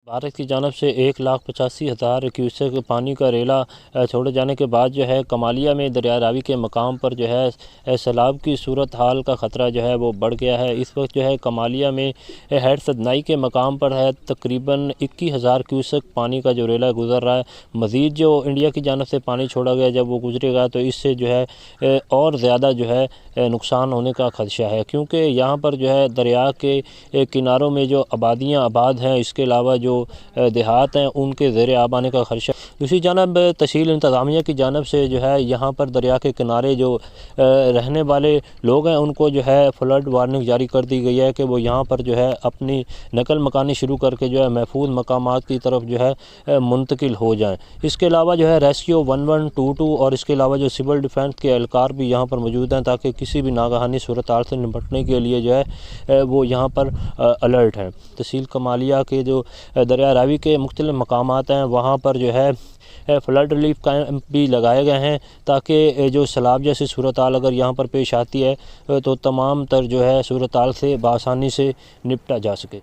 भारत की जानब से 1,85,000 क्यूसेक पानी का रेला छोड़े जाने के बाद जो है कमालिया में दरिया रावी के मकाम पर जो है सैलाब की सूरत हाल का ख़तरा जो है वो बढ़ गया है। इस वक्त जो है कमालिया में हेड सदनाई के मकाम पर है तकरीबन 21,000 क्यूसेक पानी का जो रेला गुज़र रहा है। मज़ीद जो इंडिया की जानब से पानी छोड़ा गया जब वो गुजरेगा तो इससे जो है और ज़्यादा जो है नुकसान होने का ख़दशा है, क्योंकि यहाँ पर जो है दरिया के किनारों में जो आबादियाँ आबाद हैं, इसके अलावा जो देहात हैं उनके ज़ेर आब आने का खदशा। दूसरी जानब तहसील इंतज़ामिया की जानब से जो है यहाँ पर दरिया के किनारे जो रहने वाले लोग हैं उनको जो है फ्लड वार्निंग जारी कर दी गई है कि वो यहाँ पर जो है अपनी नकल मकानी शुरू करके जो है महफूज मकामात की तरफ जो है मुंतकिल हो जाएँ। इसके अलावा जो है रेस्क्यू 1122 और इसके अलावा जो सिविल डिफेंस के एहलकार भी यहाँ पर मौजूद हैं ताकि किसी भी नागहानी सूरत हाल से निपटने के लिए जो है वो यहाँ पर अलर्ट हैं। तहसील कमालिया के जो दरिया रावी के मुख्तलिफ मकामात हैं वहाँ पर जो है फ्लड रिलीफ कैंप भी लगाए गए हैं ताकि जो सैलाब जैसी सूरत हाल अगर यहाँ पर पेश आती है तो तमाम तर जो है सूरत हाल से बआसानी से निपटा जा सके।